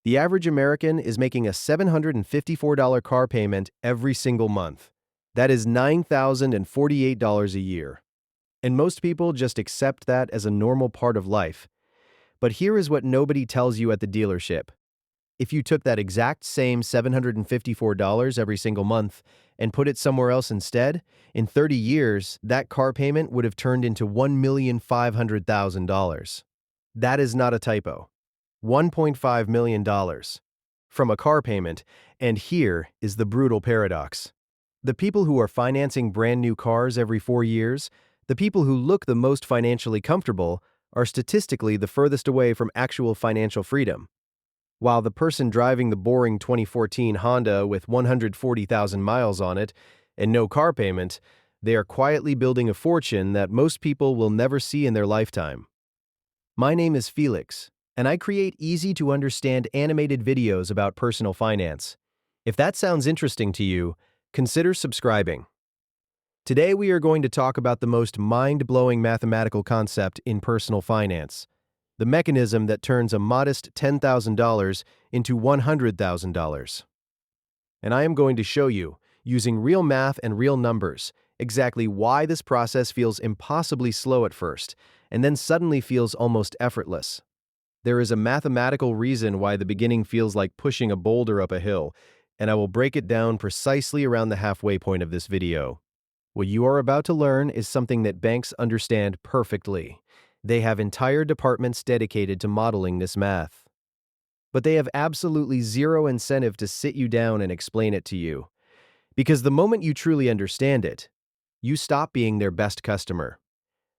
The average American is making a $754 car payment every single month. That is $9,048 a year. And most people just accept that as a normal part of life. But here is what nobody tells you at the dealership. If you took that exact same $754 every single month and put it somewhere else instead, in 30 years, that car payment would have turned into $1,500,000. That is not a typo. $1.5 million from a car payment, and here is the brutal paradox. The people who are financing brand new cars every 4 years, the people who look the most financially comfortable, are statistically the furthest away from actual financial freedom. While the person driving the boring 2014 Honda with 140,000 miles on it and no car payment, they are quietly building a fortune that most people will never see in their lifetime. My name is Felix, and I create easy-to-understand animated videos about personal finance. If that sounds interesting to you, consider subscribing. Today we are going to talk about the most mind-blowing mathematical concept in personal finance, the mechanism that turns a modest $10,000 into $100,000. And I am going to show you, using real math and real numbers, exactly why this process feels impossibly slow at first, and then suddenly feels almost effortless. There is a mathematical reason why the beginning feels like pushing a boulder up a hill, and I will break it down precisely around the halfway point of this video. What you are about to learn is something that banks understand perfectly. They have entire departments dedicated to modeling this math. But they have absolutely zero incentive to sit you down and explain it to you. Because the moment you truly understand it, you stop being their best customer.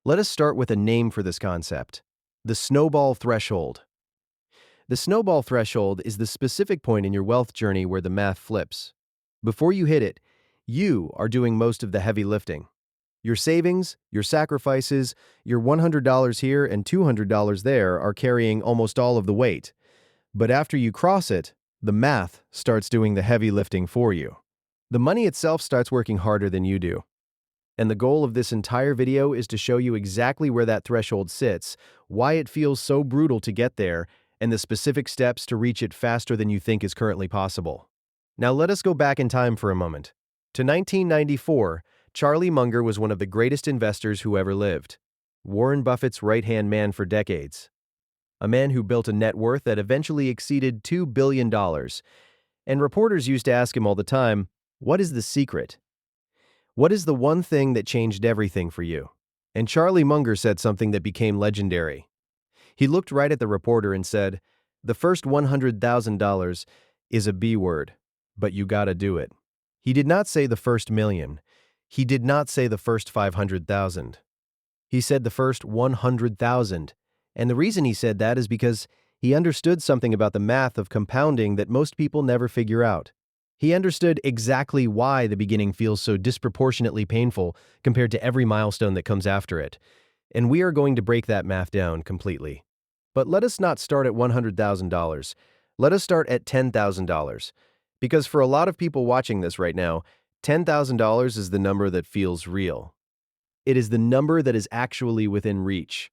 Let us start with a name for this concept: the snowball threshold. The snowball threshold is the specific point in your wealth journey where the math flips. Before you hit it, you are doing most of the heavy lifting. Your savings, your sacrifices, your $100 here and $200 there are carrying almost all of the weight. But after you cross it, the math starts doing the heavy lifting for you. The money itself starts working harder than you do. And the goal of this entire video is to show you exactly where that threshold sits, why it feels so brutal to get there, and the specific steps to reach it faster than you think is currently possible. Now let us go back in time for a moment. To 1994, Charlie Munger was one of the greatest investors who ever lived. Warren Buffett's right-hand man for decades. A man who built a net worth that eventually exceeded $2 billion. And reporters used to ask him all the time, "What is the secret? What is the one thing that changed everything for you?" And Charlie Munger said something that became legendary. He looked right at the reporter and said, "The first $100,000 is a B word, but you gotta do it." He did not say the first million. He did not say the first 500,000. He said the first 100,000. And the reason he said that is because he understood something about the math of compounding that most people never figure out. He understood exactly why the beginning feels so disproportionately painful compared to every milestone that comes after it. And we are going to break that math down completely. But let us not start at $100,000. Let us start at $10,000. Because for a lot of people watching this right now, $10,000 is the number that feels real. It is the number that is actually within reach.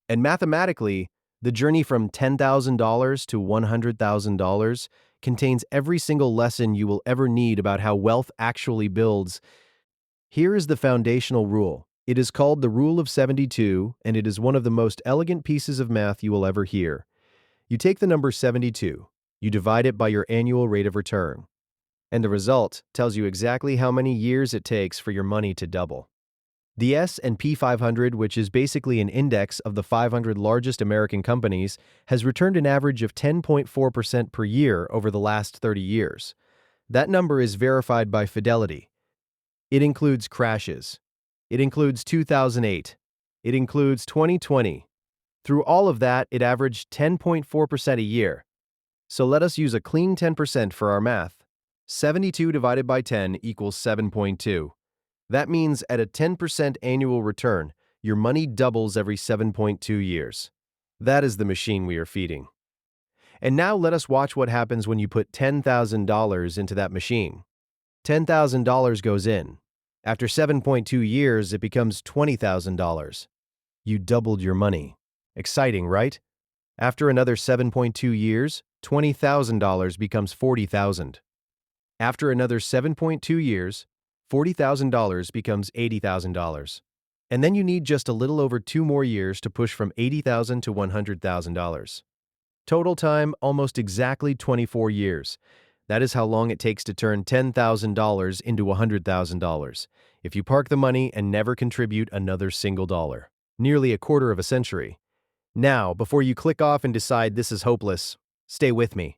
And mathematically, the journey from $10,000 to $100,000 contains every single lesson you will ever need about how wealth actually builds. Here is the foundational rule. It is called the Rule of 72, and it is one of the most elegant pieces of math you will ever hear. You take the number 72, you divide it by your annual rate of return, and the result tells you exactly how many years it takes for your money to double. The S&P 500, which is basically an index of the 500 largest American companies, has returned an average of 10.4% per year over the last 30 years. That number is verified by Fidelity. It includes crashes. It includes 2008. It includes 2020. Through all of that, it averaged 10.4% a year. So let us use a clean 10% for our math. 72 divided by 10 equals 7.2. That means at a 10% annual return, your money doubles every 7.2 years. That is the machine we are feeding. And now let us watch what happens when you put $10,000 into that machine. $10,000 goes in. After 7.2 years, it becomes $20,000. You doubled your money. Exciting, right? After another 7.2 years, $20,000 becomes $40,000. After another 7.2 years, $40,000 becomes $80,000. And then you need just a little over 2 more years to push from $80,000 to $100,000. Total time, almost exactly 24 years. That is how long it takes to turn $10,000 into $100,000 if you park the money and never contribute another single dollar. Nearly a quarter of a century. Now, before you click off and decide this is hopeless, stay with me,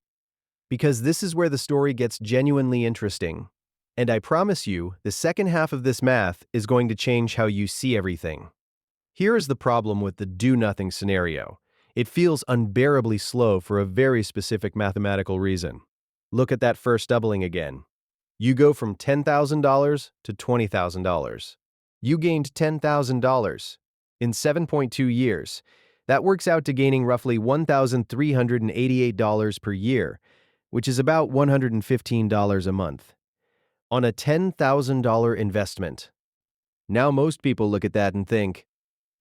because this is where the story gets genuinely interesting. And I promise you, the second half of this math is going to change how you see everything. Here is the problem with the do-nothing scenario. It feels unbearably slow for a very specific mathematical reason. Look at that first doubling again. You go from $10,000 to $20,000. You gained $10,000. In 7.2 years, that works out to gaining roughly $1,388 per year, which is about $115 a month, on a $10,000 investment. Now most people look at that and think,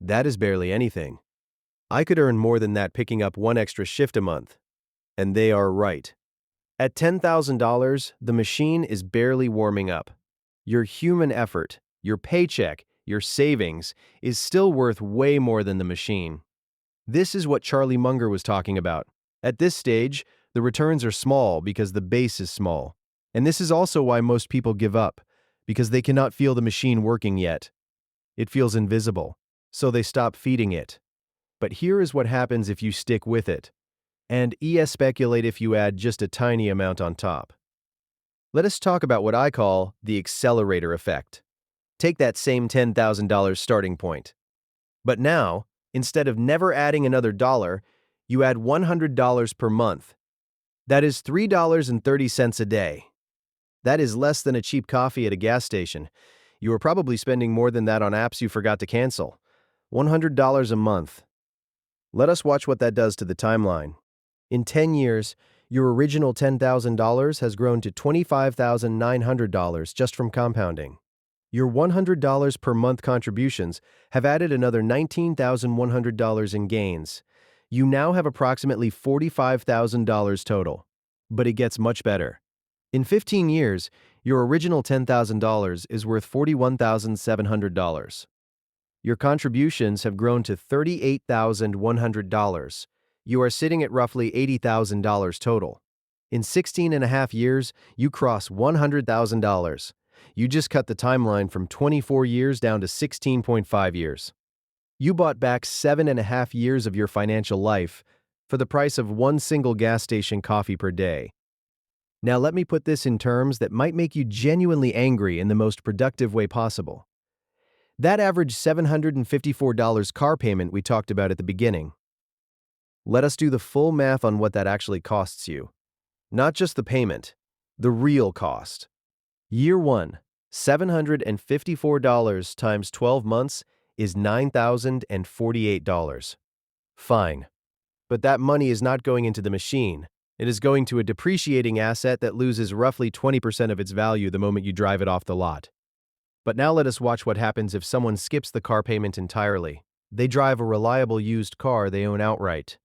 that is barely anything. I could earn more than that picking up one extra shift a month. And they are right. At $10,000, the machine is barely warming up. Your human effort, your paycheck, your savings is still worth way more than the machine. This is what Charlie Munger was talking about. At this stage, the returns are small because the base is small. And this is also why most people give up, because they cannot feel the machine working yet. It feels invisible, so they stop feeding it. But here is what happens if you stick with it. And speculate if you add just a tiny amount on top. Let us talk about what I call the accelerator effect. Take that same $10,000 starting point. But now, instead of never adding another dollar, you add $100 per month. That is $3.30 a day. That is less than a cheap coffee at a gas station. You are probably spending more than that on apps you forgot to cancel. $100 a month. Let us watch what that does to the timeline. In 10 years, your original $10,000 has grown to $25,900 just from compounding. Your $100 per month contributions have added another $19,100 in gains. You now have approximately $45,000 total. But it gets much better. In 15 years, your original $10,000 is worth $41,700. Your contributions have grown to $38,100. You are sitting at roughly $80,000 total. In 16 and a half years, you cross $100,000. You just cut the timeline from 24 years down to 16.5 years. You bought back 7.5 years of your financial life for the price of one single gas station coffee per day. Now let me put this in terms that might make you genuinely angry in the most productive way possible. That average $754 car payment we talked about at the beginning. Let us do the full math on what that actually costs you. Not just the payment, the real cost. Year 1, $754 times 12 months is $9,048. Fine. But that money is not going into the machine. It is going to a depreciating asset that loses roughly 20% of its value the moment you drive it off the lot. But now let us watch what happens if someone skips the car payment entirely. They drive a reliable used car they own outright.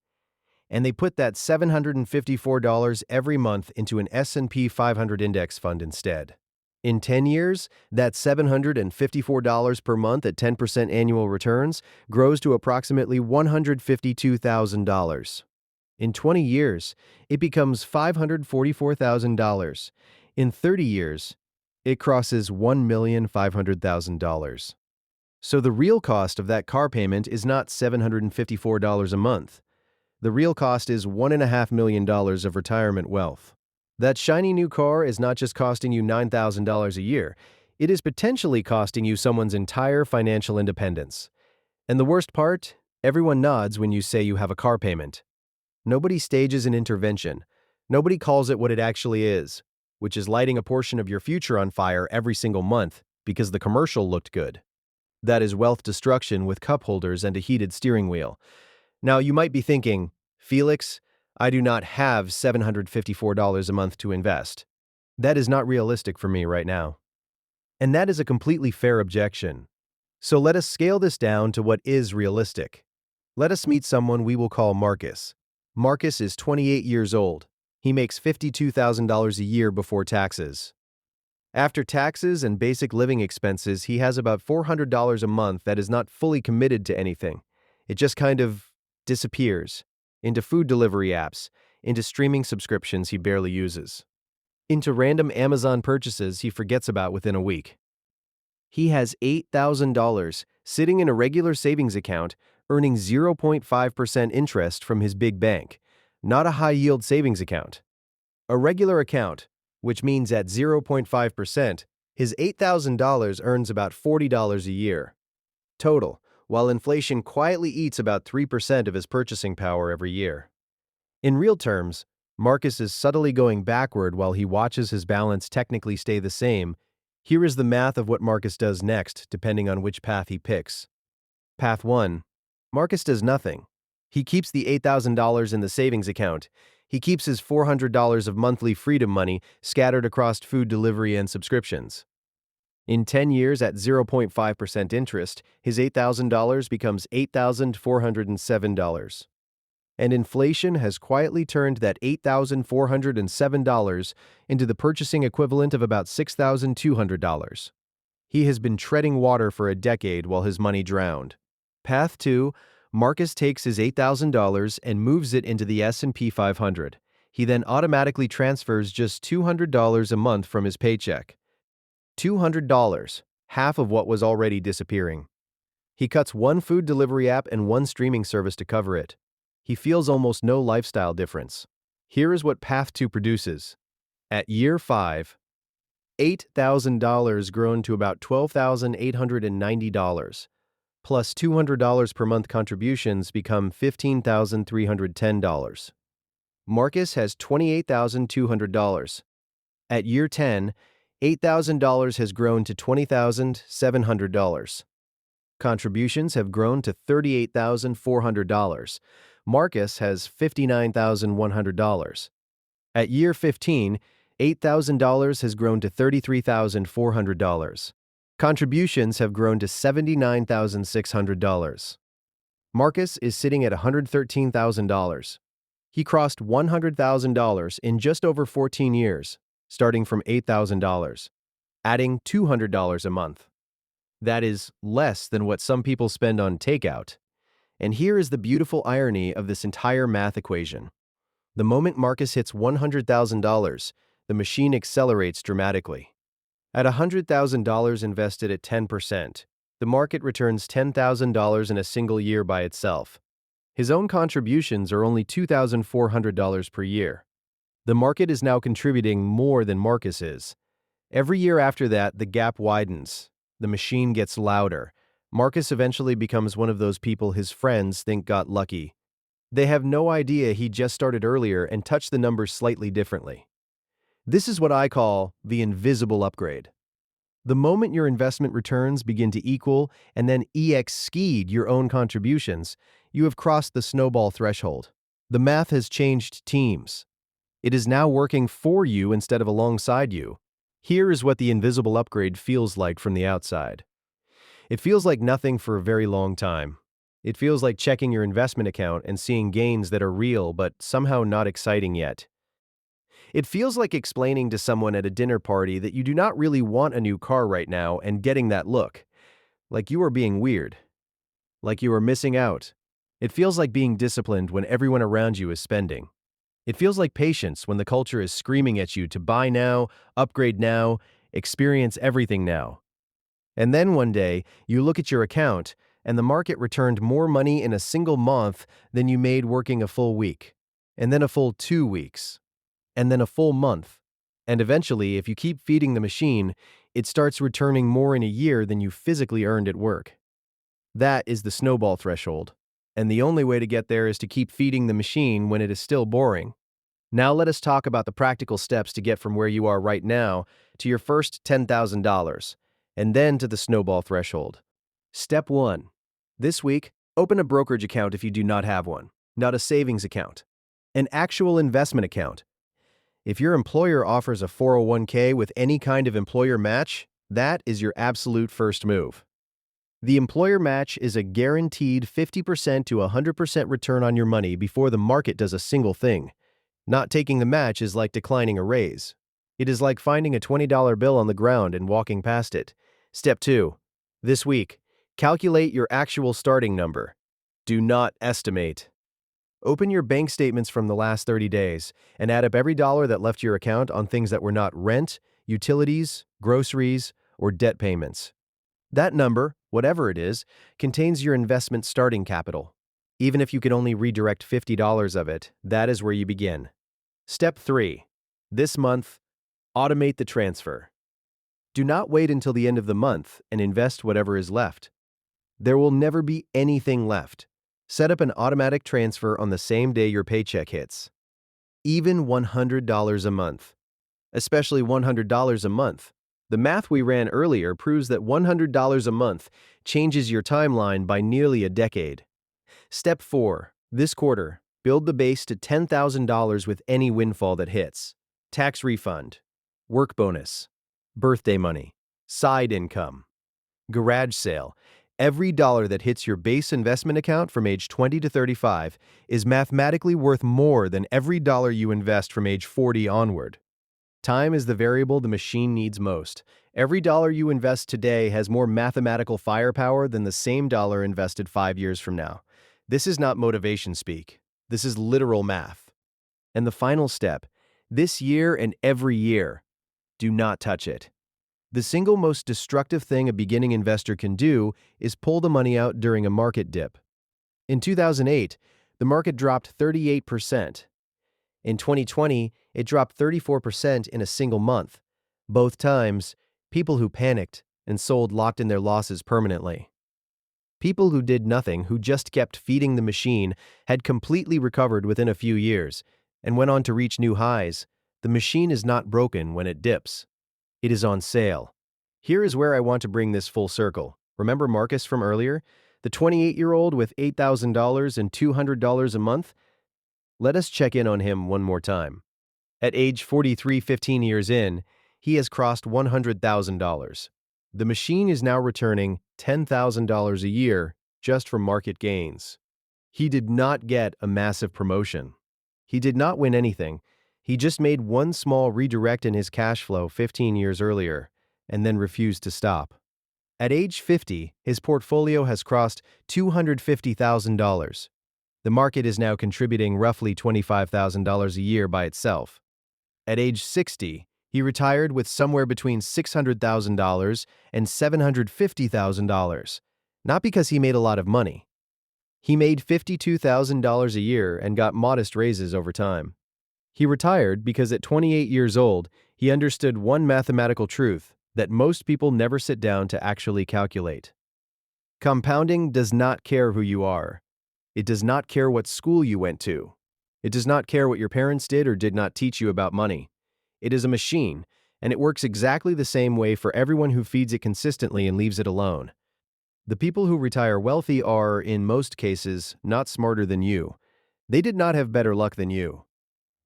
And they put that $754 every month into an S&P 500 index fund instead. In 10 years, that $754 per month at 10% annual returns grows to approximately $152,000. In 20 years, it becomes $544,000. In 30 years, it crosses $1,500,000. So the real cost of that car payment is not $754 a month. The real cost is $1.5 million of retirement wealth. That shiny new car is not just costing you $9,000 a year, it is potentially costing you someone's entire financial independence. And the worst part, everyone nods when you say you have a car payment. Nobody stages an intervention. Nobody calls it what it actually is, which is lighting a portion of your future on fire every single month because the commercial looked good. That is wealth destruction with cup holders and a heated steering wheel. Now, you might be thinking, Felix, I do not have $754 a month to invest. That is not realistic for me right now. And that is a completely fair objection. So let us scale this down to what is realistic. Let us meet someone we will call Marcus. Marcus is 28 years old. He makes $52,000 a year before taxes. After taxes and basic living expenses, he has about $400 a month that is not fully committed to anything. It just kind of disappears into food delivery apps, into streaming subscriptions he barely uses, into random Amazon purchases he forgets about within a week. He has $8,000 sitting in a regular savings account, earning 0.5% interest from his big bank, not a high-yield savings account. A regular account, which means at 0.5%, his $8,000 earns about $40 a year. Total, while inflation quietly eats about 3% of his purchasing power every year. In real terms, Marcus is subtly going backward while he watches his balance technically stay the same. Here is the math of what Marcus does next, depending on which path he picks. Path 1. Marcus does nothing. He keeps the $8,000 in the savings account. He keeps his $400 of monthly freedom money scattered across food delivery and subscriptions. In 10 years at 0.5% interest, his $8,000 becomes $8,407. And inflation has quietly turned that $8,407 into the purchasing equivalent of about $6,200. He has been treading water for a decade while his money drowned. Path 2, Marcus takes his $8,000 and moves it into the S&P 500. He then automatically transfers just $200 a month from his paycheck. $200, half of what was already disappearing. He cuts one food delivery app and one streaming service to cover it. He feels almost no lifestyle difference. Here is what Path 2 produces. At year 5, $8,000 grown to about $12,890, plus $200 per month contributions become $15,310. Marcus has $28,200. At year 10, $8,000 has grown to $20,700. Contributions have grown to $38,400. Marcus has $59,100. At year 15, $8,000 has grown to $33,400. Contributions have grown to $79,600. Marcus is sitting at $113,000. He crossed $100,000 in just over 14 years, starting from $8,000, adding $200 a month. That is less than what some people spend on takeout. And here is the beautiful irony of this entire math equation. The moment Marcus hits $100,000, the machine accelerates dramatically. At $100,000 invested at 10%, the market returns $10,000 in a single year by itself. His own contributions are only $2,400 per year. The market is now contributing more than Marcus is. Every year after that, the gap widens. The machine gets louder. Marcus eventually becomes one of those people his friends think got lucky. They have no idea he just started earlier and touched the numbers slightly differently. This is what I call the invisible upgrade. The moment your investment returns begin to equal and then exceed your own contributions, you have crossed the snowball threshold. The math has changed teams. It is now working for you instead of alongside you. Here is what the invisible upgrade feels like from the outside. It feels like nothing for a very long time. It feels like checking your investment account and seeing gains that are real but somehow not exciting yet. It feels like explaining to someone at a dinner party that you do not really want a new car right now and getting that look. Like you are being weird. Like you are missing out. It feels like being disciplined when everyone around you is spending. It feels like patience when the culture is screaming at you to buy now, upgrade now, experience everything now. And then one day, you look at your account, and the market returned more money in a single month than you made working a full week, and then a full 2 weeks, and then a full month. And eventually, if you keep feeding the machine, it starts returning more in a year than you physically earned at work. That is the snowball threshold. And the only way to get there is to keep feeding the machine when it is still boring. Now let us talk about the practical steps to get from where you are right now to your first $10,000, and then to the snowball threshold. Step 1. This week, open a brokerage account if you do not have one, not a savings account. An actual investment account. If your employer offers a 401k with any kind of employer match, that is your absolute first move. The employer match is a guaranteed 50% to 100% return on your money before the market does a single thing. Not taking the match is like declining a raise. It is like finding a $20 bill on the ground and walking past it. Step 2. This week, calculate your actual starting number. Do not estimate. Open your bank statements from the last 30 days and add up every dollar that left your account on things that were not rent, utilities, groceries, or debt payments. That number, whatever it is, contains your investment starting capital. Even if you could only redirect $50 of it, that is where you begin. Step 3. This month, automate the transfer. Do not wait until the end of the month and invest whatever is left. There will never be anything left. Set up an automatic transfer on the same day your paycheck hits. Even $100 a month. Especially $100 a month. The math we ran earlier proves that $100 a month changes your timeline by nearly a decade. Step 4. This quarter, build the base to $10,000 with any windfall that hits. Tax refund, work bonus, birthday money, side income, garage sale. Every dollar that hits your base investment account from age 20 to 35 is mathematically worth more than every dollar you invest from age 40 onward. Time is the variable the machine needs most. Every dollar you invest today has more mathematical firepower than the same dollar invested 5 years from now. This is not motivation speak. This is literal math. And the final step, this year and every year, do not touch it. The single most destructive thing a beginning investor can do is pull the money out during a market dip. In 2008, the market dropped 38%. In 2020, it dropped 34% in a single month. Both times, people who panicked and sold locked in their losses permanently. People who did nothing, who just kept feeding the machine, had completely recovered within a few years and went on to reach new highs. The machine is not broken when it dips. It is on sale. Here is where I want to bring this full circle. Remember Marcus from earlier? The 28-year-old with $8,000 and $200 a month? Let us check in on him one more time. At age 43, 15 years in, he has crossed $100,000. The machine is now returning $10,000 a year just from market gains. He did not get a massive promotion. He did not win anything. He just made one small redirect in his cash flow 15 years earlier and then refused to stop. At age 50, his portfolio has crossed $250,000. The market is now contributing roughly $25,000 a year by itself. At age 60, he retired with somewhere between $600,000 and $750,000, not because he made a lot of money. He made $52,000 a year and got modest raises over time. He retired because at 28 years old, he understood one mathematical truth that most people never sit down to actually calculate. Compounding does not care who you are. It does not care what school you went to. It does not care what your parents did or did not teach you about money. It is a machine, and it works exactly the same way for everyone who feeds it consistently and leaves it alone. The people who retire wealthy are, in most cases, not smarter than you. They did not have better luck than you.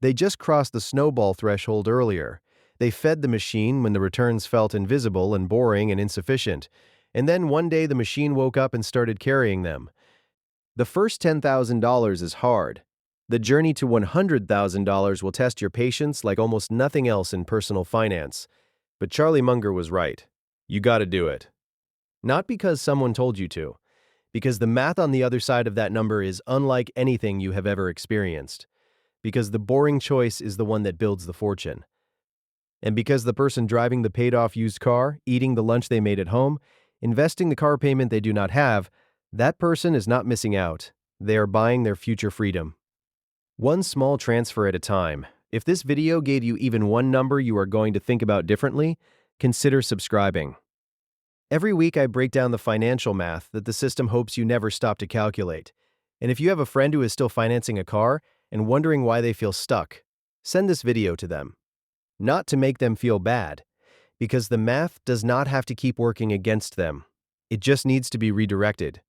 They just crossed the snowball threshold earlier. They fed the machine when the returns felt invisible and boring and insufficient, and then one day the machine woke up and started carrying them. The first $10,000 is hard. The journey to $100,000 will test your patience like almost nothing else in personal finance. But Charlie Munger was right. You gotta do it. Not because someone told you to, because the math on the other side of that number is unlike anything you have ever experienced. Because the boring choice is the one that builds the fortune. And because the person driving the paid-off used car, eating the lunch they made at home, investing the car payment they do not have, that person is not missing out. They are buying their future freedom. One small transfer at a time. If this video gave you even one number you are going to think about differently, consider subscribing. Every week I break down the financial math that the system hopes you never stop to calculate. And if you have a friend who is still financing a car and wondering why they feel stuck, send this video to them. Not to make them feel bad, because the math does not have to keep working against them. It just needs to be redirected.